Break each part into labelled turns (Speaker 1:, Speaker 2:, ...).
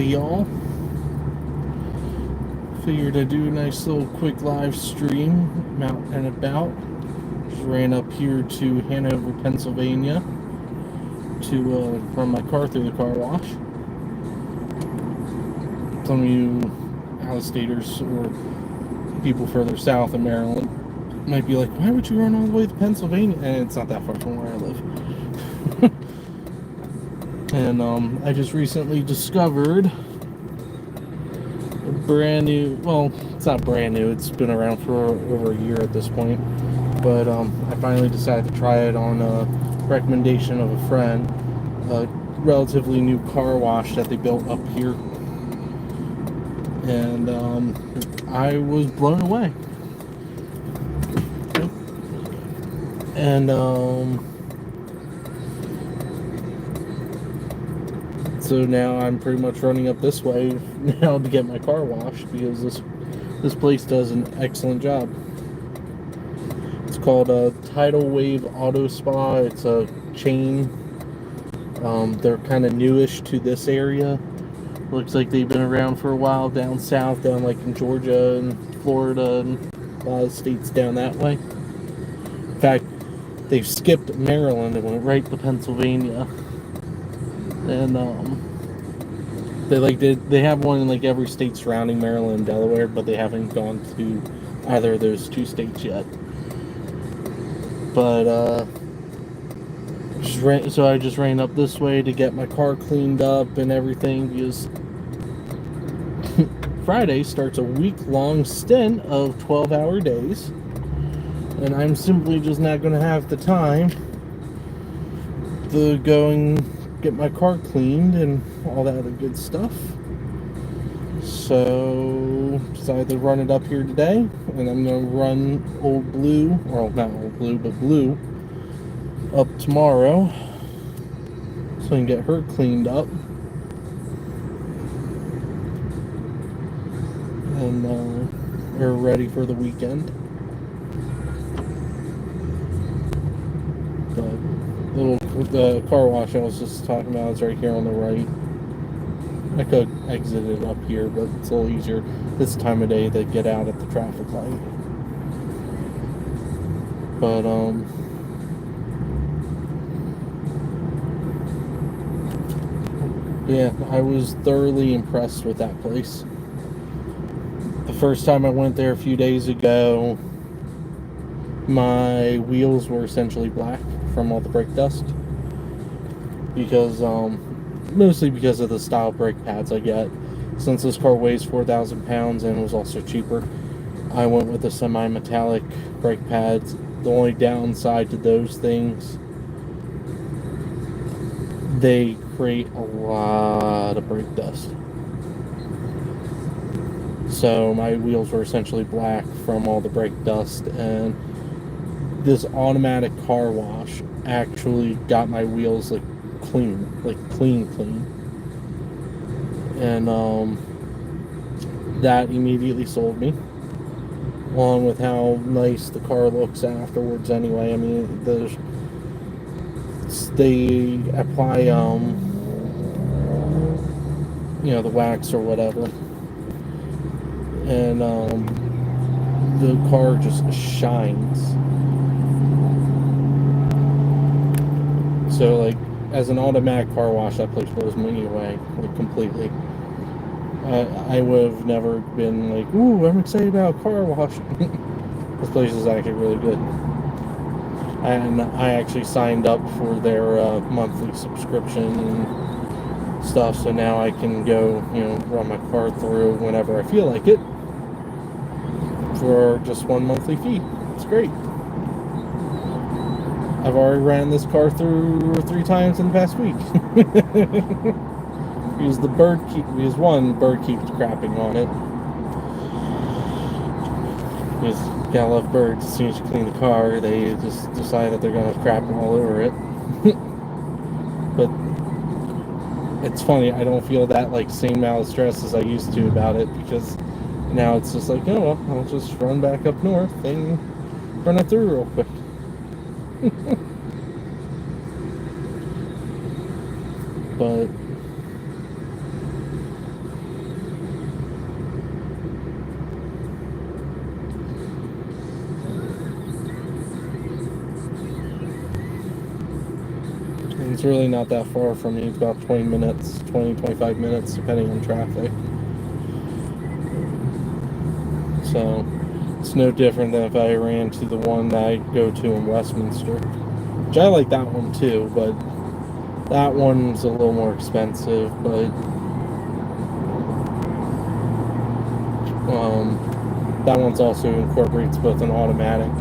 Speaker 1: howdy y'all. Figured I'd do a nice little quick live stream, out and about. Just ran up here to Hanover, Pennsylvania to run my car through the car wash. Some of you out-of-staters or people further south in Maryland might be like, why would you run all the way to Pennsylvania? And it's not that far from where I live. And I just recently discovered a brand new, well, it's not brand new, it's been around for over a year at this point, but I finally decided to try it on a recommendation of a friend, a relatively new car wash that they built up here, and I was blown away. And so now I'm pretty much running up this way now to get my car washed because this place does an excellent job. It's called Tidal Wave Auto Spa. It's a chain. They're kind of newish to this area. Looks like they've been around for a while down south, down like in Georgia and Florida and a lot of states down that way. In fact, they've skipped Maryland and went right to Pennsylvania. And they have one in like every state surrounding Maryland and Delaware, but they haven't gone to either of those two states yet. But so I just ran up this way to get my car cleaned up and everything, because Friday starts a week-long stint of 12-hour days, and I'm simply just not going to have the time to go and get my car cleaned and all that other good stuff. So decided to run it up here today, and I'm going to run Old Blue, or not Old Blue, but Blue, up tomorrow so I can get her cleaned up. And we're ready for the weekend. The car wash I was just talking about is right here on the right. I could exit it up here, but it's a little easier this time of day to get out at the traffic light. But yeah, I was thoroughly impressed with that place. The first time I went there a few days ago, my wheels were essentially black from all the brake dust, because mostly because of the style brake pads I get. Since this car weighs 4,000 pounds and was also cheaper, I went with the semi-metallic brake pads. The only downside to those things, they create a lot of brake dust. So my wheels were essentially black from all the brake dust, and this automatic car wash actually got my wheels like clean. And that immediately sold me, along with how nice the car looks afterwards anyway. I mean, they apply the wax or whatever, and the car just shines. So, like, as an automatic car wash, that place blows me away, like, completely. I would have never been like, ooh, I'm excited about car wash. This place is actually really good. And I actually signed up for their monthly subscription and stuff, so now I can go, run my car through whenever I feel like it for just one monthly fee. It's great. I've already ran this car through 3 times in the past week. Because one bird keeps crapping on it. Because you gotta love birds. As soon as you clean the car, they just decide that they're gonna crap all over it. But it's funny, I don't feel that like same amount of stress as I used to about it, because now it's just like, oh well, I'll just run back up north and run it through real quick. But It's really not that far from me. It's about 20 minutes, 25 minutes, depending on traffic. So it's no different than if I ran to the one that I go to in Westminster, which I like that one too, but that one's a little more expensive, but that one's also incorporates both an automatic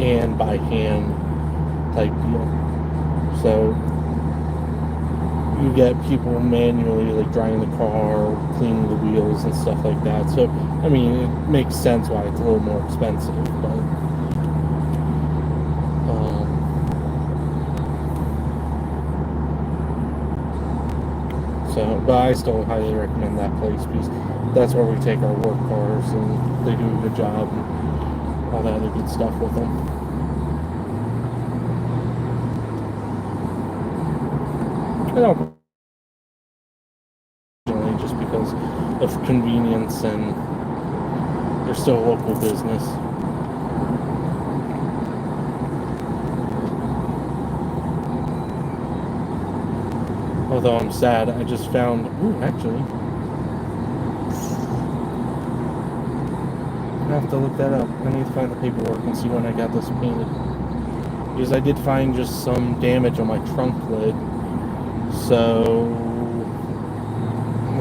Speaker 1: and by hand type deal. So you get people manually like drying the car, cleaning the wheels and stuff like that. So I mean, it makes sense why it's a little more expensive, but but I still highly recommend that place because that's where we take our work cars and they do a good job and all that other good stuff with them. Just because of convenience and they're still a local business. Although I'm sad, I just found, actually, I have to look that up. I need to find the paperwork and see when I got this painted. Because I did find just some damage on my trunk lid. So,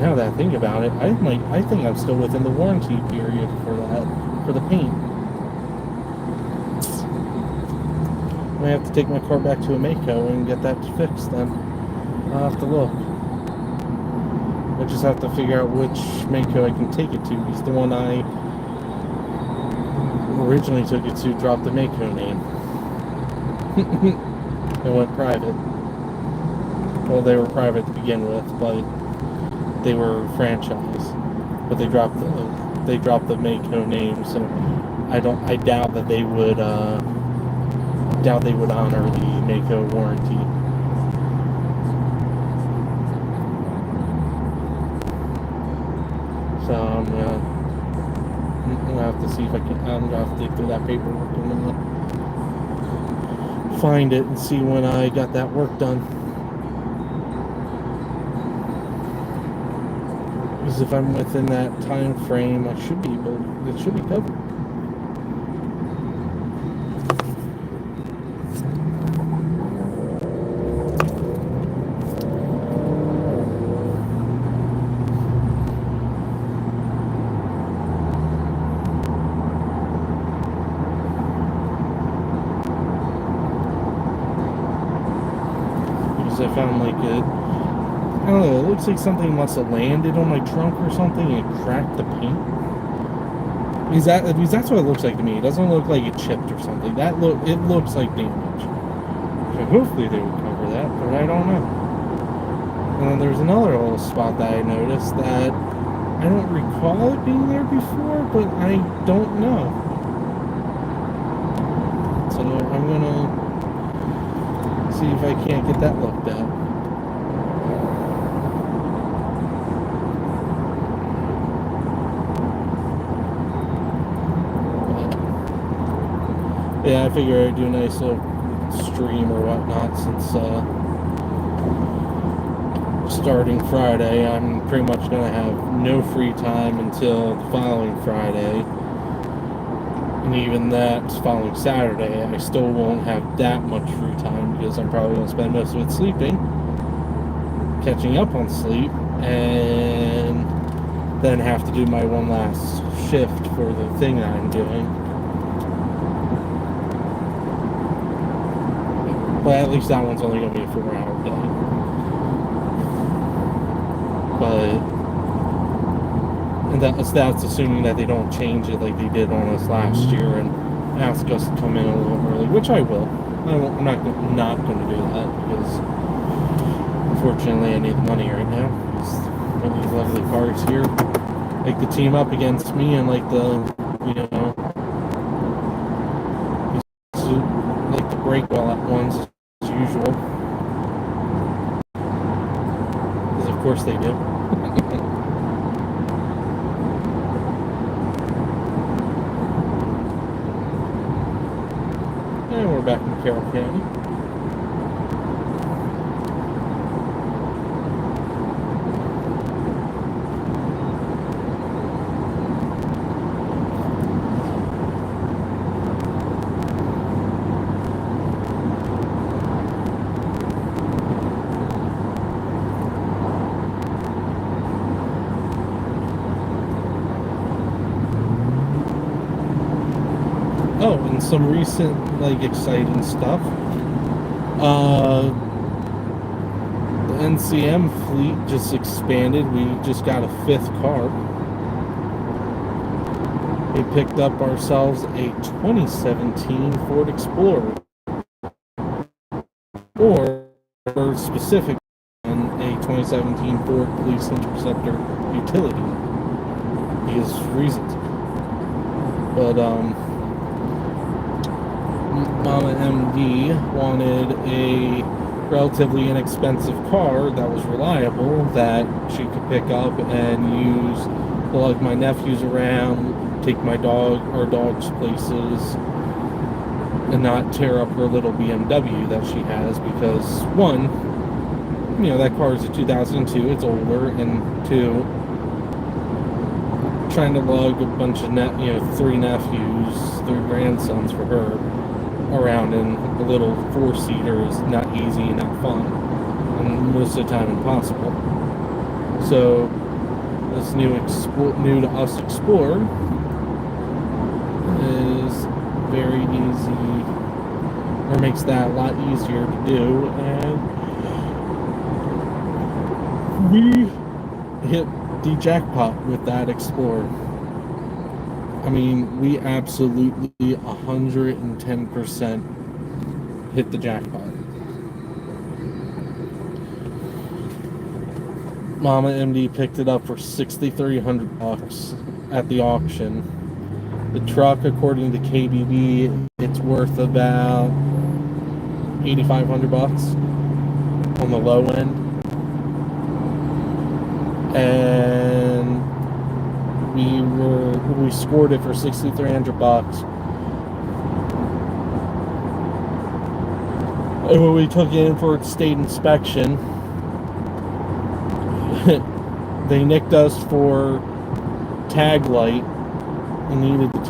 Speaker 1: now that I think about it, I think I'm still within the warranty period for that, for the paint. I have to take my car back to a Mako and get that fixed then. I'll have to look. I just have to figure out which Mako I can take it to, because the one I originally took it to dropped the Mako name. It went private. Well, they were private to begin with, but they were franchise. But they dropped the Mako name, so I doubt that they would honor the Mako warranty. So I'm gonna have to see if I'm gonna have to dig through that paperwork and find it and see when I got that work done. Because if I'm within that time frame, it should be covered. I found like I don't know, it looks like something must have landed on my trunk or something and it cracked the paint. Because that's what it looks like to me. It doesn't look like it chipped or something. It looks like damage. So hopefully they would cover that, but I don't know. And then there's another little spot that I noticed that I don't recall it being there before, but I don't know. So I'm gonna see if I can't get that looked at. Yeah, I figure I'd do a nice little stream or whatnot since starting Friday, I'm pretty much going to have no free time until the following Friday. And even that following Saturday, I still won't have that much free time because I'm probably going to spend most of it sleeping, catching up on sleep, and then have to do my one last shift for the thing that I'm doing. But at least that one's only going to be a 4-hour day. And that's assuming that they don't change it like they did on us last year and ask us to come in a little early, which I will. I'm not going to do that because unfortunately I need the money right now. There's these lovely cars here, like the team up against me and like like the break all at once as usual, because of course they do. And we're back in Carroll County. Oh, and some recent, like, exciting stuff. The NCM fleet just expanded. We just got a 5th car. We picked up ourselves a 2017 Ford Explorer. Or, specific, a 2017 Ford Police Interceptor utility. Because reasons. But, Mama MD wanted a relatively inexpensive car that was reliable, that she could pick up and use to lug my nephews around, take my dogs places, and not tear up her little BMW that she has, because one, that car is a 2002, it's older, and two, trying to lug a bunch of 3 nephews, 3 grandsons for her around in a little 4-seater is not easy, not fun, and most of the time impossible. So this new to us Explorer is very easy, or makes that a lot easier to do, and we hit the jackpot with that Explorer. I mean, we absolutely 110% hit the jackpot. Mama MD picked it up for $6,300 at the auction. The truck, according to KBB, it's worth about $8,500 on the low end. And we scored it for $6,300. And when we took it in for its state inspection, they nicked us for tag light. It needed a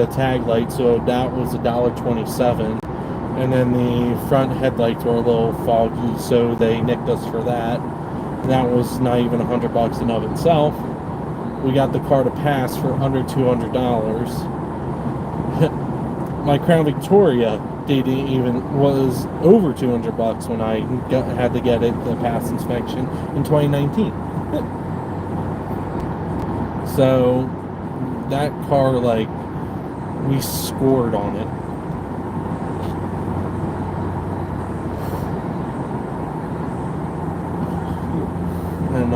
Speaker 1: tag light, so that was $1.27. And then the front headlights were a little foggy, so they nicked us for that. And that was not even $100 in of itself. We got the car to pass for under $200. My Crown Victoria was over $200 when I had to get it the pass inspection in 2019. So that car, we scored on it. And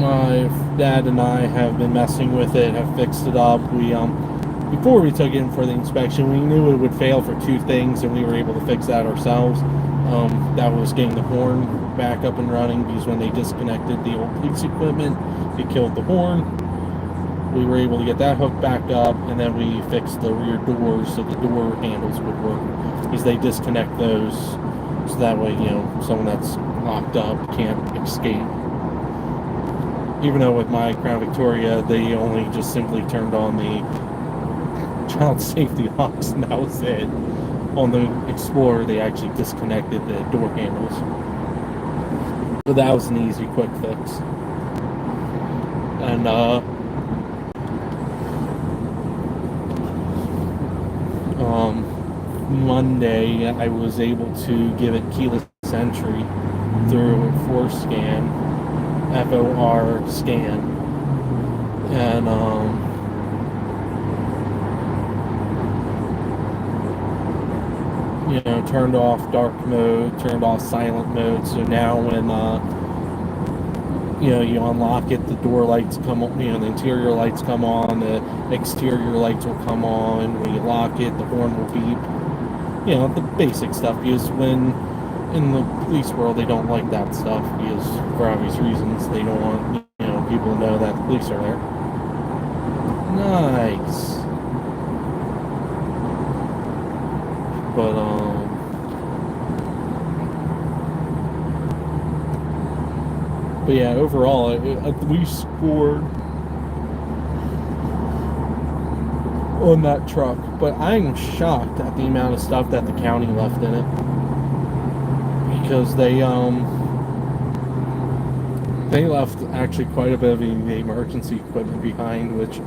Speaker 1: my dad and I have been messing with it, have fixed it up. We before we took it in for the inspection, we knew it would fail for 2 things, and we were able to fix that ourselves. That was getting the horn back up and running, because when they disconnected the old police equipment, it killed the horn. We were able to get that hooked back up, and then we fixed the rear doors so the door handles would work, because they disconnect those so that way, someone that's locked up can't escape. Even though with my Crown Victoria, they only just simply turned on the child safety locks, and that was it. On the Explorer, they actually disconnected the door handles. So that was an easy, quick fix. And, Monday, I was able to give it keyless entry through FOR scan. And, turned off dark mode, turned off silent mode, so now when, you unlock it, the door lights come on, the interior lights come on, the exterior lights will come on, when you lock it, the horn will beep, the basic stuff, because when, in the police world, they don't like that stuff, because, for obvious reasons, they don't want, people to know that the police are there. Nice. But yeah, overall, we scored on that truck. But I'm shocked at the amount of stuff that the county left in it, because they They left actually quite a bit of the emergency equipment behind, which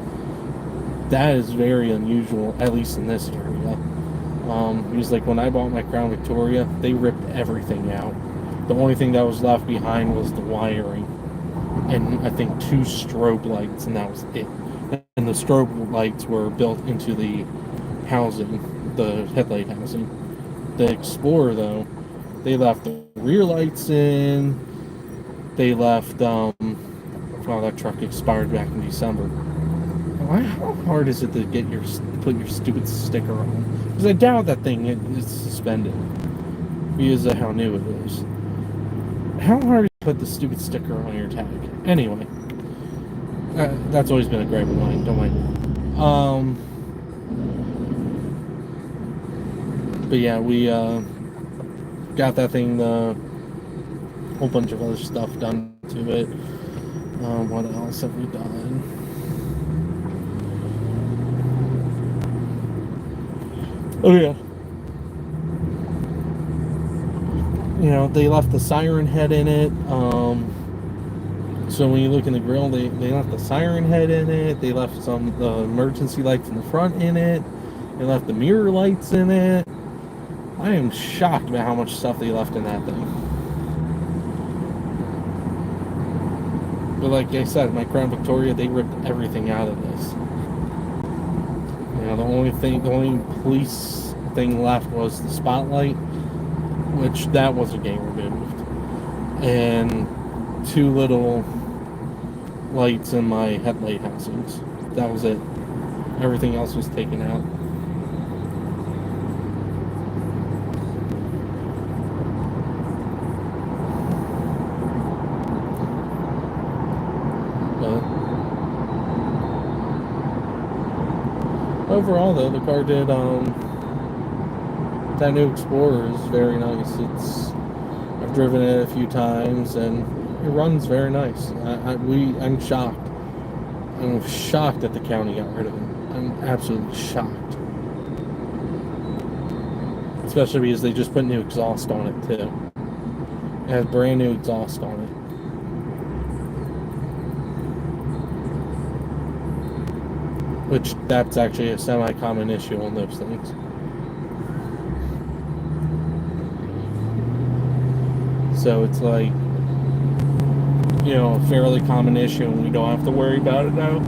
Speaker 1: that is very unusual, at least in this area. Because like when I bought my Crown Victoria, they ripped everything out. The only thing that was left behind was the wiring, and I think 2 strobe lights, and that was it. And the strobe lights were built into the housing, the headlight housing. The Explorer, though, they left the rear lights in. They left, well, that truck expired back in December. How hard is it to put your stupid sticker on? Because I doubt that thing is suspended because of how new it is. How hard is it to put the stupid sticker on your tag? Anyway, that's always been a gripe of mine. Don't mind me. But yeah, we got that thing, a whole bunch of other stuff done to it. What else have we done? Oh yeah. You know, they left the siren head in it. So when you look in the grill, they left the siren head in it. They left some emergency lights in the front in it. They left the mirror lights in it. I am shocked about how much stuff they left in that thing. But like I said, my Crown Victoria, they ripped everything out of this. You know, the only police thing left was the spotlight, which that wasn't getting removed, and 2 little lights in my headlight housings. That was it. Everything else was taken out. But overall, though, the car did. That new Explorer is very nice. I've driven it a few times and it runs very nice. I'm shocked. I'm shocked that the county got rid of it. I'm absolutely shocked. Especially because they just put new exhaust on it too. It has brand new exhaust on it. Which that's actually a semi-common issue on those things. So it's like, you know, a fairly common issue and we don't have to worry about it now.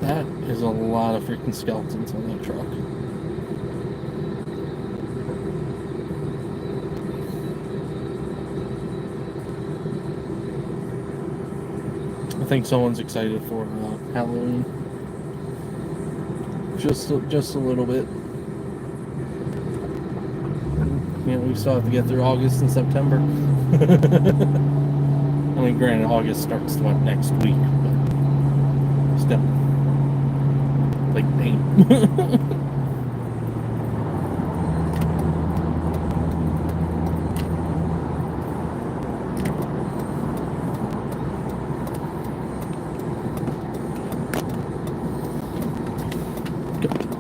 Speaker 1: That is a lot of freaking skeletons on that truck. I think someone's excited for Halloween. Just a little bit. You know, we still have to get through August and September. I mean, granted, August starts next week, but still, like, dang.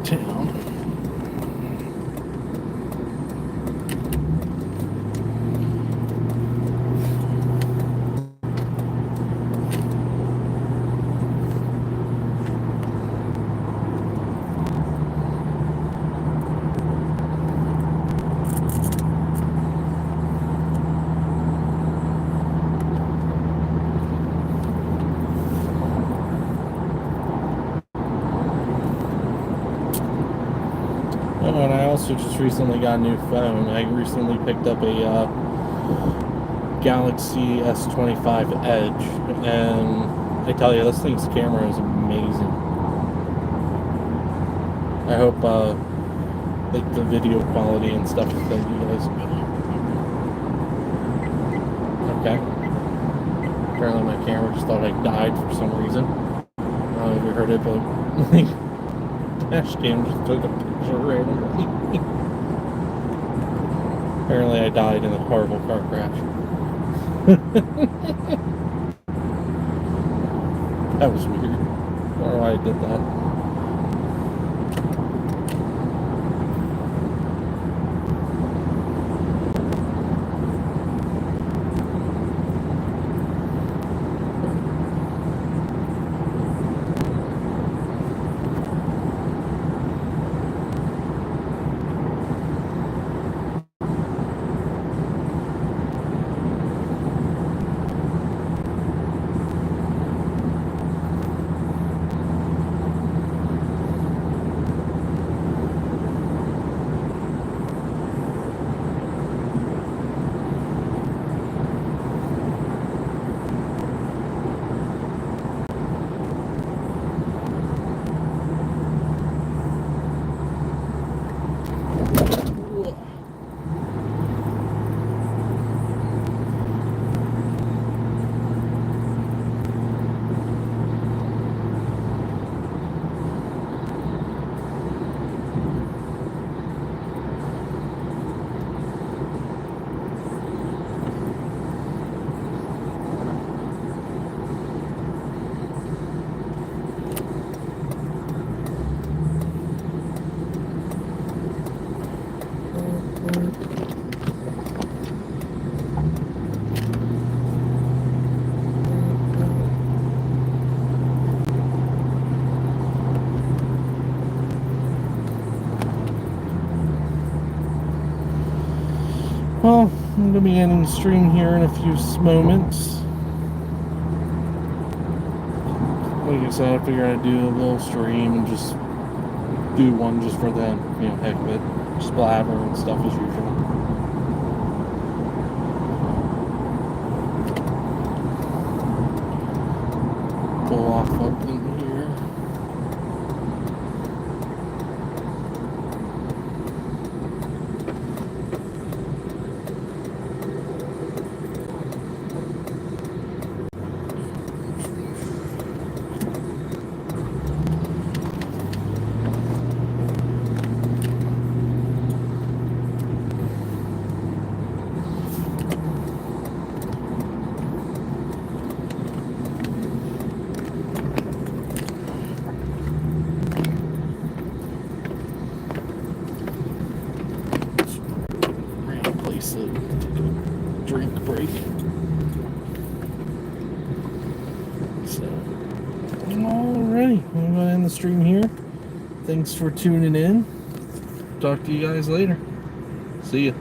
Speaker 1: Town. Oh, and I also just recently got a new phone. I recently picked up a Galaxy S25 Edge, and I tell you, this thing's camera is amazing. I hope like the video quality and stuff like that, you guys. Okay. Apparently my camera just thought I died for some reason. I don't know if you heard it, but dash cam just took a picture randomly. Apparently I died in a horrible car crash. That was weird. I don't know why I did that. Well, I'm going to be ending the stream here in a few moments. Like I said, I figured I'd do a little stream and just do one just for the, heck of it. Just blabber and stuff as usual. Pull off up in here. Drink break. So, alrighty, I'm gonna end the stream here. Thanks for tuning in. Talk to you guys later. See ya.